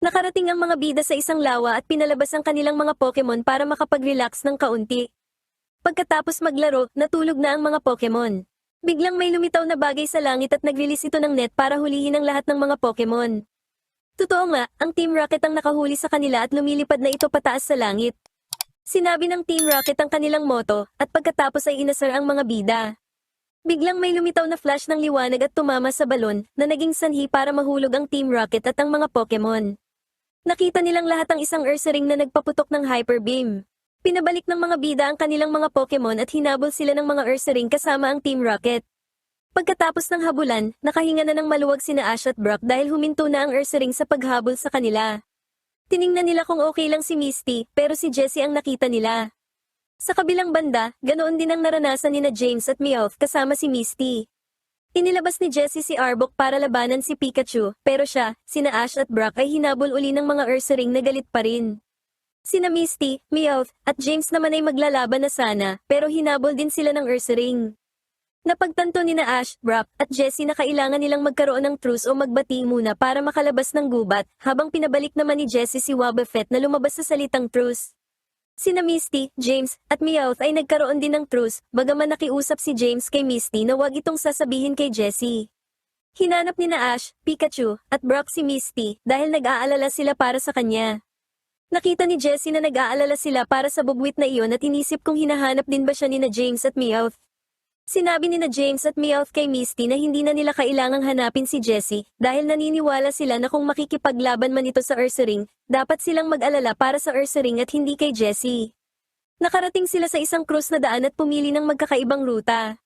Nakarating ang mga bida sa isang lawa at pinalabas ang kanilang mga Pokemon para makapag-relax ng kaunti. Pagkatapos maglaro, natulog na ang mga Pokemon. Biglang may lumitaw na bagay sa langit at nag-release ito ng net para hulihin ang lahat ng mga Pokemon. Totoo nga, ang Team Rocket ang nakahuli sa kanila at lumilipad na ito pataas sa langit. Sinabi ng Team Rocket ang kanilang motto, at pagkatapos ay inasar ang mga bida. Biglang may lumitaw na flash ng liwanag at tumama sa balon, na naging sanhi para mahulog ang Team Rocket at ang mga Pokemon. Nakita nilang lahat ang isang Ursaring na nagpaputok ng Hyper Beam. Pinabalik ng mga bida ang kanilang mga Pokemon at hinabol sila ng mga Ursaring kasama ang Team Rocket. Pagkatapos ng habulan, nakahinga na ng maluwag sina Ash at Brock dahil huminto na ang Ursaring sa paghabol sa kanila. Tiningnan nila kung okay lang si Misty, pero si Jessie ang nakita nila. Sa kabilang banda, ganoon din ang naranasan nina James at Meowth kasama si Misty. Inilabas ni Jessie si Arbok para labanan si Pikachu, pero siya, sina Ash at Brock ay hinabol uli ng mga Ursaring na galit pa rin. Sina Misty, Meowth, at James naman ay maglalaban na sana, pero hinabol din sila ng Ursaring. Napagtanto nina Ash, Brock, at Jessie na kailangan nilang magkaroon ng truce o magbati muna para makalabas ng gubat, habang pinabalik naman ni Jessie si Wobbuffet na lumabas sa salitang truce. Sina Misty, James, at Meowth ay nagkaroon din ng truce, bagaman nakiusap si James kay Misty na wag itong sasabihin kay Jessie. Hinanap nina Ash, Pikachu, at Brock si Misty dahil nag-aalala sila para sa kanya. Nakita ni Jessie na nag-aalala sila para sa bugwit na iyon at inisip kung hinahanap din ba siya nina James at Meowth. Sinabi nina James at Meowth kay Misty na hindi na nila kailangang hanapin si Jessie dahil naniniwala sila na kung makikipaglaban man ito sa Ursaring, dapat silang mag-alala para sa Ursaring at hindi kay Jessie. Nakarating sila sa isang krus na daan at pumili ng magkakaibang ruta.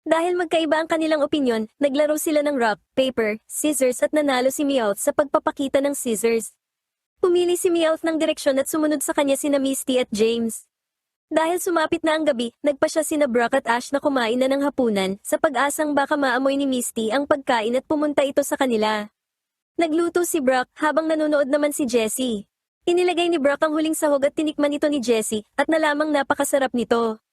Dahil magkaiba ang kanilang opinyon, naglaro sila ng rock, paper, scissors at nanalo si Meowth sa pagpapakita ng scissors. Pumili si Meowth ng direksyon at sumunod sa kanya sina Misty at James. Dahil sumapit na ang gabi, nagpa siya sina Brock at Ash na kumain na ng hapunan, sa pag-asang baka maamoy ni Misty ang pagkain at pumunta ito sa kanila. Nagluto si Brock habang nanonood naman si Jessie. Inilagay ni Brock ang huling sahog at tinikman ito ni Jessie, at nalamang napakasarap nito.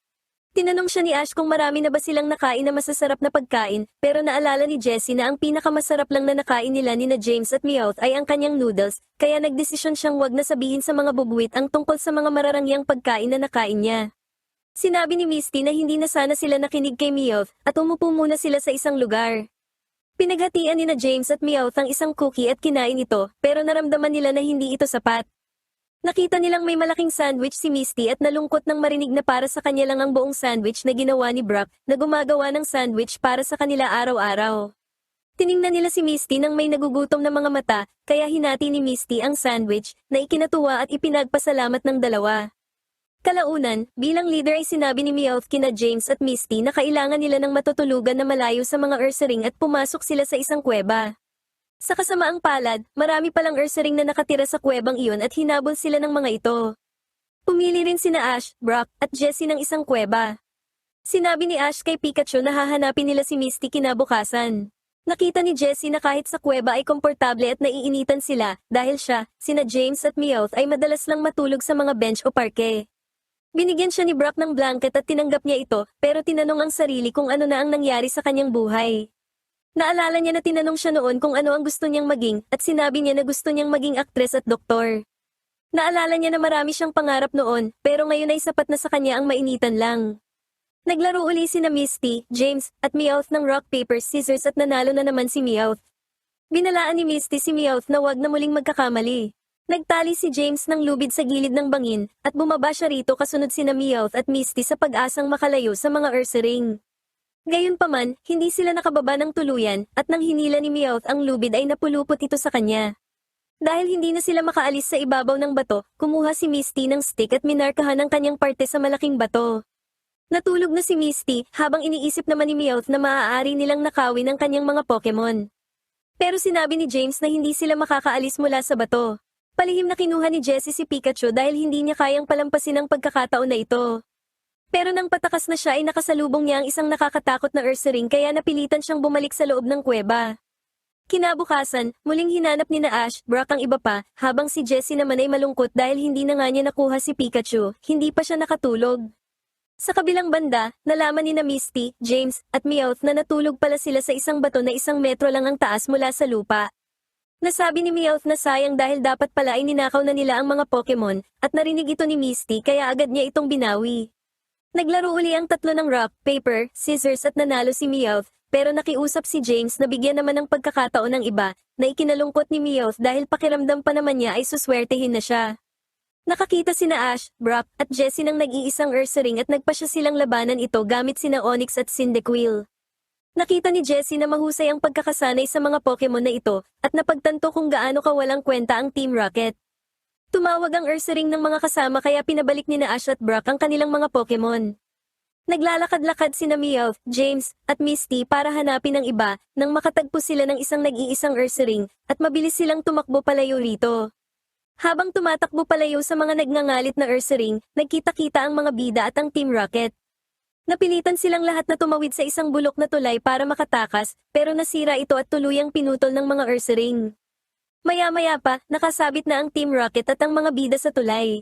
Tinanong siya ni Ash kung marami na ba silang nakain na masasarap na pagkain, pero naalala ni Jessie na ang pinakamasarap lang na nakain nila nina James at Meowth ay ang kanyang noodles, kaya nagdesisyon siyang wag na sabihin sa mga bubwit ang tungkol sa mga mararangyang pagkain na nakain niya. Sinabi ni Misty na hindi na sana sila nakinig kay Meowth at umupo muna sila sa isang lugar. Pinaghatian nina James at Meowth ang isang cookie at kinain ito, pero naramdaman nila na hindi ito sapat. Nakita nilang may malaking sandwich si Misty at nalungkot nang marinig na para sa kanya lang ang buong sandwich na ginawa ni Brock, na gumagawa ng sandwich para sa kanila araw-araw. Tiningnan nila si Misty nang may nagugutom na mga mata, kaya hinati ni Misty ang sandwich, na ikinatuwa at ipinagpasalamat ng dalawa. Kalaunan, bilang leader ay sinabi ni Meowth kina James at Misty na kailangan nila ng matutulugan na malayo sa mga Ursaring at pumasok sila sa isang kuweba. Sa kasamaang palad, marami palang Ursaring na nakatira sa kuwebang iyon at hinabol sila ng mga ito. Pumili rin sina Ash, Brock, at Jessie ng isang kuweba. Sinabi ni Ash kay Pikachu na hahanapin nila si Misty kinabukasan. Nakita ni Jessie na kahit sa kuweba ay komportable at naiinitan sila, dahil siya, sina James at Meowth ay madalas lang matulog sa mga bench o parke. Binigyan siya ni Brock ng blanket at tinanggap niya ito, pero tinanong ang sarili kung ano na ang nangyari sa kanyang buhay. Naalala niya na tinanong siya noon kung ano ang gusto niyang maging, at sinabi niya na gusto niyang maging aktres at doktor. Naalala niya na marami siyang pangarap noon, pero ngayon ay sapat na sa kanya ang mainitan lang. Naglaro uli sina Misty, James, at Meowth ng rock, paper, scissors at nanalo na naman si Meowth. Binalaan ni Misty si Meowth na wag na muling magkakamali. Nagtali si James ng lubid sa gilid ng bangin, at bumaba siya rito kasunod sina Meowth at Misty sa pag-asang makalayo sa mga Ursaring. Gayunpaman, hindi sila nakababa ng tuluyan, at nang hinila ni Meowth ang lubid ay napulupot ito sa kanya. Dahil hindi na sila makaalis sa ibabaw ng bato, kumuha si Misty ng stick at minarkahan ang kanyang parte sa malaking bato. Natulog na si Misty, habang iniisip naman ni Meowth na maaari nilang nakawin ang kanyang mga Pokemon. Pero sinabi ni James na hindi sila makakaalis mula sa bato. Palihim na kinuha ni Jessie si Pikachu dahil hindi niya kayang palampasin ang pagkakataon na ito. Pero nang patakas na siya ay nakasalubong niya ang isang nakakatakot na Ursaring kaya napilitan siyang bumalik sa loob ng kuweba. Kinabukasan, muling hinanap ni na Ash, Brock ang iba pa, habang si Jessie naman ay malungkot dahil hindi na nga niya nakuha si Pikachu, hindi pa siya nakatulog. Sa kabilang banda, nalaman ni na Misty, James, at Meowth na natulog pala sila sa isang bato na 1 metro lang ang taas mula sa lupa. Nasabi ni Meowth na sayang dahil dapat pala ay ninakaw na nila ang mga Pokemon, at narinig ito ni Misty kaya agad niya itong binawi. Naglaro uli ang tatlo ng rock, paper, scissors at nanalo si Meowth, pero nakiusap si James na bigyan naman ng pagkakataon ng iba, na ikinalungkot ni Meowth dahil pakiramdam pa naman niya ay suswertehin na siya. Nakakita sina Ash, Brock, at Jessie ng nag-iisang Ursaring at nagpasya silang labanan ito gamit sina Onix at Cyndaquil. Nakita ni Jessie na mahusay ang pagkakasanay sa mga Pokemon na ito, at napagtanto kung gaano kawalang kwenta ang Team Rocket. Tumawag ang Ursaring ng mga kasama kaya pinabalik ni na Ash at Brock ang kanilang mga Pokemon. Naglalakad-lakad sina Meowth, James, at Misty para hanapin ang iba, nang makatagpo sila ng isang nag-iisang Ursaring, at mabilis silang tumakbo palayo rito. Habang tumatakbo palayo sa mga nagngangalit na Ursaring, nagkita-kita ang mga bida at ang Team Rocket. Napilitan silang lahat na tumawid sa isang bulok na tulay para makatakas, pero nasira ito at tuluyang pinutol ng mga Ursaring. Maya-maya pa, nakasabit na ang Team Rocket at ang mga bida sa tulay.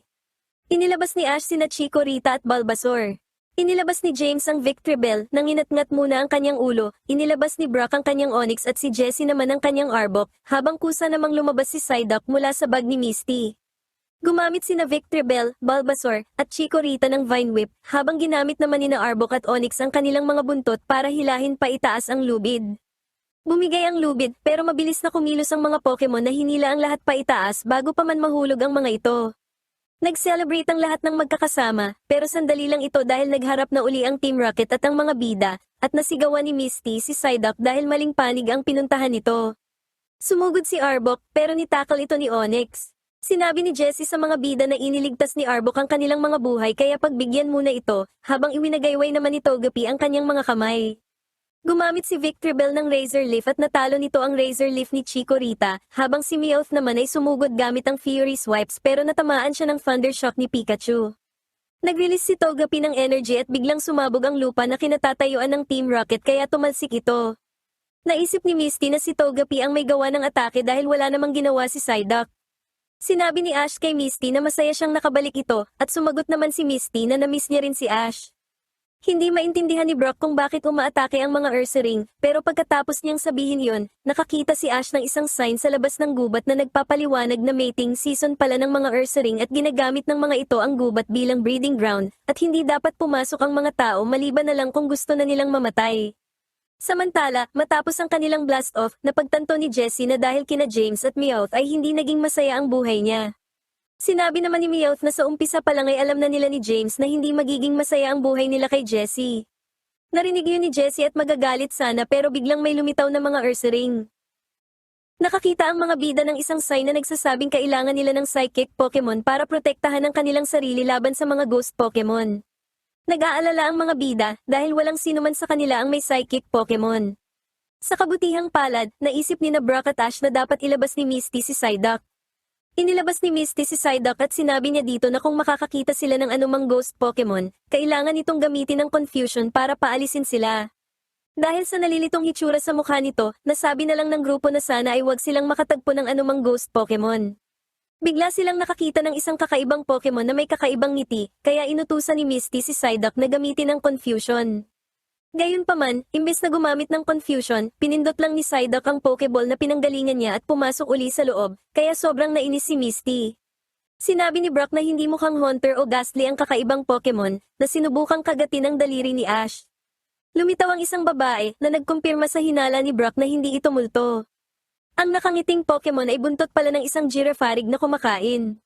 Inilabas ni Ash sina Chico, Rita at Bulbasaur. Inilabas ni James ang Victreebel nang inatngat muna ang kanyang ulo, inilabas ni Brock ang kanyang Onix at si Jessie naman ang kanyang Arbok, habang kusa namang lumabas si Psyduck mula sa bag ni Misty. Gumamit sina Victreebel, Bulbasaur, at Chico Rita ng Vine Whip, habang ginamit naman ni na Arbok at Onix ang kanilang mga buntot para hilahin pa itaas ang lubid. Bumigay ang lubid pero mabilis na kumilos ang mga Pokemon na hinila ang lahat pa itaas bago pa man mahulog ang mga ito. Nag-celebrate ang lahat ng magkakasama, pero sandali lang ito dahil nagharap na uli ang Team Rocket at ang mga bida, at nasigawan ni Misty si Psyduck dahil maling panig ang pinuntahan nito. Sumugod si Arbok pero nitakal ito ni Onix. Sinabi ni Jessie sa mga bida na iniligtas ni Arbok ang kanilang mga buhay kaya pagbigyan muna ito, habang iwinagayway naman ni Togepi ang kanyang mga kamay. Gumamit si Victreebel ng Razor Leaf at natalo nito ang Razor Leaf ni Chico Rita, habang si Meowth naman ay sumugod gamit ang Fury Swipes pero natamaan siya ng Thunder Shock ni Pikachu. Nag-release si Togepi ng energy at biglang sumabog ang lupa na kinatatayuan ng Team Rocket kaya tumalsik ito. Naisip ni Misty na si Togepi ang may gawa ng atake dahil wala namang ginawa si Psyduck. Sinabi ni Ash kay Misty na masaya siyang nakabalik ito, at sumagot naman si Misty na na-miss niya rin si Ash. Hindi maintindihan ni Brock kung bakit umaatake ang mga Ursaring, pero pagkatapos niyang sabihin yon, nakakita si Ash ng isang sign sa labas ng gubat na nagpapaliwanag na mating season pala ng mga Ursaring at ginagamit ng mga ito ang gubat bilang breeding ground, at hindi dapat pumasok ang mga tao maliban na lang kung gusto na nilang mamatay. Samantala, matapos ang kanilang blast-off, napagtanto ni Jessie na dahil kina James at Meowth ay hindi naging masaya ang buhay niya. Sinabi naman ni Meowth na sa umpisa pa lang ay alam na nila ni James na hindi magiging masaya ang buhay nila kay Jessie. Narinig yun ni Jessie at magagalit sana pero biglang may lumitaw na mga Ursaring. Nakakita ang mga bida ng isang sign na nagsasabing kailangan nila ng Psychic Pokemon para protektahan ang kanilang sarili laban sa mga Ghost Pokemon. Nag-aalala ang mga bida dahil walang sino man sa kanila ang may Psychic Pokemon. Sa kabutihang palad, naisip ni na Brock at Ash na dapat ilabas ni Misty si Psyduck. Inilabas ni Misty si Psyduck at sinabi niya dito na kung makakakita sila ng anumang Ghost Pokemon, kailangan itong gamitin ng Confusion para paalisin sila. Dahil sa nalilitong hitsura sa mukha nito, nasabi na lang ng grupo na sana ay huwag silang makatagpo ng anumang Ghost Pokemon. Bigla silang nakakita ng isang kakaibang Pokemon na may kakaibang ngiti, kaya inutusan ni Misty si Psyduck na gamitin ang Confusion. Gayunpaman, imbes na gumamit ng Confusion, pinindot lang ni Psyduck ang Pokeball na pinanggalingan niya at pumasok uli sa loob, kaya sobrang nainis si Misty. Sinabi ni Brock na hindi mukhang Haunter o Ghastly ang kakaibang Pokemon, na sinubukang kagatin ang daliri ni Ash. Lumitaw ang isang babae na nagkumpirma sa hinala ni Brock na hindi ito multo. Ang nakangiting Pokemon ay buntot pala ng isang Girafarig na kumakain.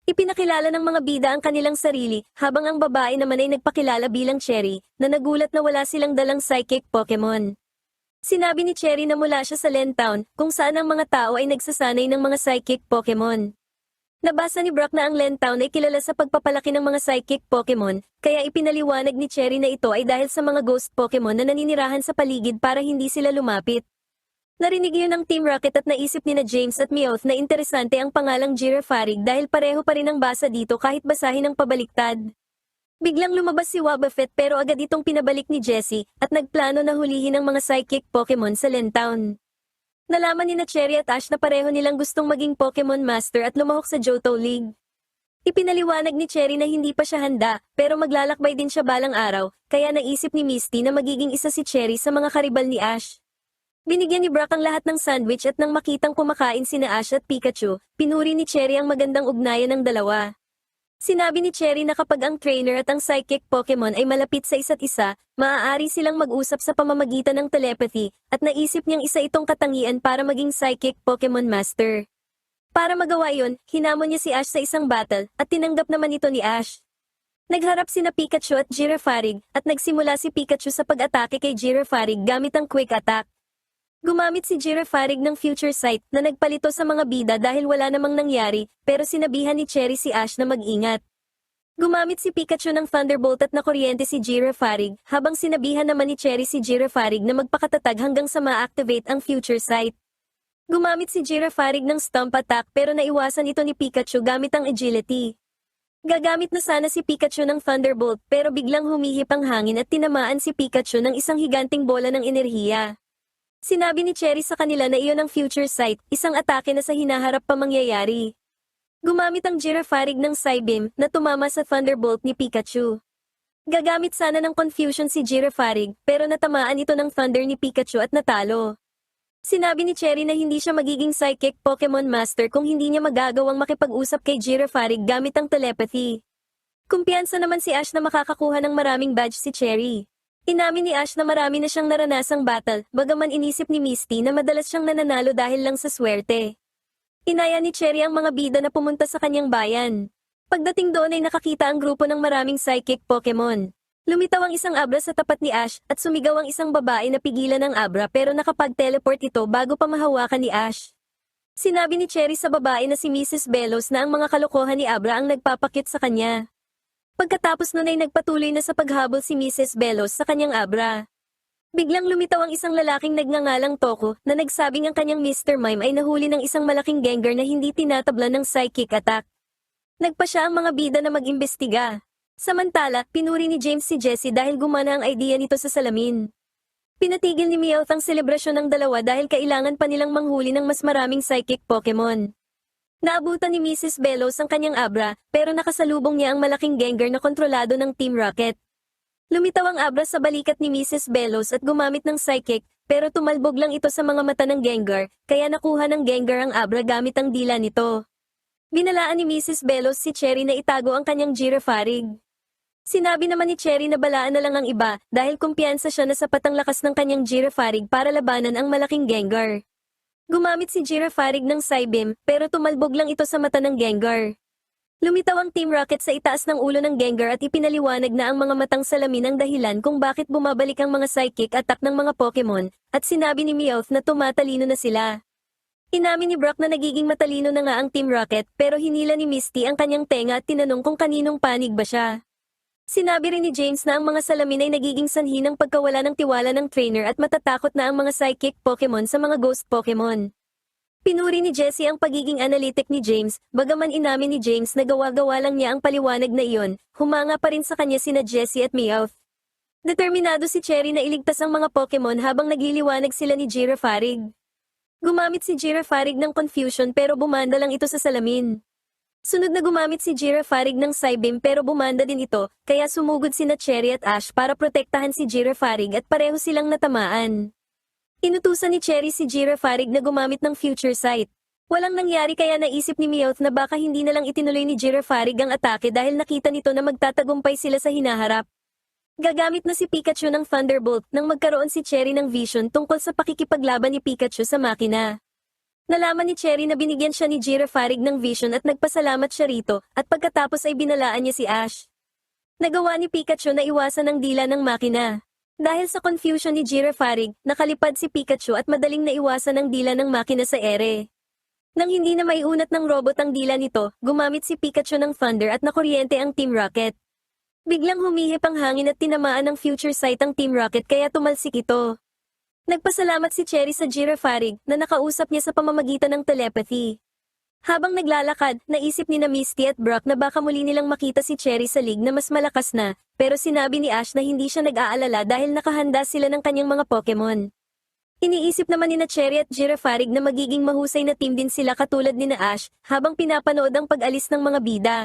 Ipinakilala ng mga bida ang kanilang sarili, habang ang babae naman ay nagpakilala bilang Cherry, na nagulat na wala silang dalang Psychic Pokemon. Sinabi ni Cherry na mula siya sa Lentown, kung saan ang mga tao ay nagsasanay ng mga Psychic Pokemon. Nabasa ni Brock na ang Lentown ay kilala sa pagpapalaki ng mga Psychic Pokemon, kaya ipinaliwanag ni Cherry na ito ay dahil sa mga Ghost Pokemon na naninirahan sa paligid para hindi sila lumapit. Narinig yun ng Team Rocket at naisip ni na James at Meowth na interesante ang pangalang Girafarig dahil pareho pa rin ang basa dito kahit basahin ng pabaliktad. Biglang lumabas si Wobbuffet pero agad itong pinabalik ni Jessie at nagplano na hulihin ang mga Psychic Pokemon sa Lentown. Nalaman ni na Cherry at Ash na pareho nilang gustong maging Pokemon Master at lumahok sa Johto League. Ipinaliwanag ni Cherry na hindi pa siya handa pero maglalakbay din siya balang araw, kaya naisip ni Misty na magiging isa si Cherry sa mga karibal ni Ash. Binigyan ni Brock ang lahat ng sandwich at nang makitang kumakain sina Ash at Pikachu, pinuri ni Cherry ang magandang ugnayan ng dalawa. Sinabi ni Cherry na kapag ang trainer at ang psychic Pokemon ay malapit sa isa't isa, maaari silang mag-usap sa pamamagitan ng telepathy, at naisip niyang isa itong katangian para maging psychic Pokemon Master. Para magawa yon, hinamon niya si Ash sa isang battle, at tinanggap naman ito ni Ash. Nagharap sina Pikachu at Girafarig, at nagsimula si Pikachu sa pag-atake kay Girafarig gamit ang Quick Attack. Gumamit si Girafarig ng Future Sight na nagpalito sa mga bida dahil wala namang nangyari, pero sinabihan ni Cherry si Ash na mag-ingat. Gumamit si Pikachu ng Thunderbolt at nakuryente si Girafarig, habang sinabihan naman ni Cherry si Girafarig na magpakatatag hanggang sa ma-activate ang Future Sight. Gumamit si Girafarig ng Stomp Attack pero naiwasan ito ni Pikachu gamit ang Agility. Gagamit na sana si Pikachu ng Thunderbolt pero biglang humihip ang hangin at tinamaan si Pikachu ng isang higanting bola ng enerhiya. Sinabi ni Cherry sa kanila na iyon ang Future Sight, isang atake na sa hinaharap pa mangyayari. Gumamit ang Girafarig ng Psybeam na tumama sa Thunderbolt ni Pikachu. Gagamit sana ng Confusion si Girafarig pero natamaan ito ng Thunder ni Pikachu at natalo. Sinabi ni Cherry na hindi siya magiging Psychic Pokemon Master kung hindi niya magagawang makipag-usap kay Girafarig gamit ang telepathy. Kumpiyansa naman si Ash na makakakuha ng maraming badge si Cherry. Inamin ni Ash na marami na siyang naranasang battle, bagaman inisip ni Misty na madalas siyang nananalo dahil lang sa swerte. Inaya ni Cherry ang mga bida na pumunta sa kanyang bayan. Pagdating doon ay nakakita ang grupo ng maraming psychic Pokemon. Lumitaw ang isang Abra sa tapat ni Ash at sumigaw ang isang babae na pigilan ng Abra pero nakapag-teleport ito bago pa mahawakan ni Ash. Sinabi ni Cherry sa babae na si Mrs. Bellows na ang mga kalokohan ni Abra ang nagpapakit sa kanya. Pagkatapos nun ay nagpatuloy na sa paghabol si Mrs. Bellows sa kanyang Abra. Biglang lumitaw ang isang lalaking nagngangalang Toko na nagsabing ang kanyang Mr. Mime ay nahuli ng isang malaking Gengar na hindi tinatablan ng psychic attack. Nagpa siya ang mga bida na mag-imbestiga. Samantala, pinuri ni James si Jessie dahil gumana ang idea nito sa salamin. Pinatigil ni Meowth ang selebrasyon ng dalawa dahil kailangan pa nilang manghuli ng mas maraming psychic Pokemon. Naabutan ni Mrs. Bellows ang kanyang Abra, pero nakasalubong niya ang malaking Gengar na kontrolado ng Team Rocket. Lumitaw ang Abra sa balikat ni Mrs. Bellows at gumamit ng Psychic, pero tumalbog lang ito sa mga mata ng Gengar, kaya nakuha ng Gengar ang Abra gamit ang dila nito. Binalaan ni Mrs. Bellows si Cherry na itago ang kanyang Girafarig. Sinabi naman ni Cherry na balaan na lang ang iba dahil kumpiyansa siya na sapat ang lakas ng kanyang Girafarig para labanan ang malaking Gengar. Gumamit si Girafarig ng Psybeam, pero tumalbog lang ito sa mata ng Gengar. Lumitaw ang Team Rocket sa itaas ng ulo ng Gengar at ipinaliwanag na ang mga matang salamin ang dahilan kung bakit bumabalik ang mga psychic attack ng mga Pokemon, at sinabi ni Meowth na tumatalino na sila. Inamin ni Brock na nagiging matalino na nga ang Team Rocket pero hinila ni Misty ang kanyang tenga at tinanong kung kaninong panig ba siya. Sinabi rin ni James na ang mga salamin ay nagiging sanhi ng pagkawala ng tiwala ng trainer at matatakot na ang mga psychic Pokemon sa mga ghost Pokemon. Pinuri ni Jessie ang pagiging analytic ni James, bagaman inamin ni James na gawa-gawa lang niya ang paliwanag na iyon, humanga pa rin sa kanya sina Jessie at Meowth. Determinado si Cherry na iligtas ang mga Pokemon habang nagliliwanag sila ni Girafarig. Gumamit si Girafarig ng Confusion pero bumanda lang ito sa salamin. Sunod na gumamit si Girafarig ng Psybeam pero bumanda din ito, kaya sumugod sina Cherry at Ash para protektahan si Girafarig at pareho silang natamaan. Inutusan ni Cherry si Girafarig na gumamit ng Future Sight. Walang nangyari kaya naisip ni Meowth na baka hindi na lang itinuloy ni Girafarig ang atake dahil nakita nito na magtatagumpay sila sa hinaharap. Gagamit na si Pikachu ng Thunderbolt nang magkaroon si Cherry ng vision tungkol sa pakikipaglaban ni Pikachu sa makina. Nalaman ni Cherry na binigyan siya ni Girafarig ng vision at nagpasalamat siya rito, at pagkatapos ay binalaan niya si Ash. Nagawa ni Pikachu na iwasan ang dila ng makina. Dahil sa confusion ni Girafarig, nakalipad si Pikachu at madaling naiwasan ang dila ng makina sa ere. Nang hindi na maiunat ng robot ang dila nito, gumamit si Pikachu ng Thunder at nakuryente ang Team Rocket. Biglang humihip ang hangin at tinamaan ng Future Sight ang Team Rocket kaya tumalsik ito. Nagpasalamat si Cherry sa Girafarig na nakausap niya sa pamamagitan ng telepathy. Habang naglalakad, naisip ni na Misty at Brock na baka muli nilang makita si Cherry sa league na mas malakas na, pero sinabi ni Ash na hindi siya nag-aalala dahil nakahanda sila ng kanyang mga Pokemon. Iniisip naman ni na Cherry at Girafarig na magiging mahusay na team din sila katulad ni na Ash habang pinapanood ang pag-alis ng mga bida.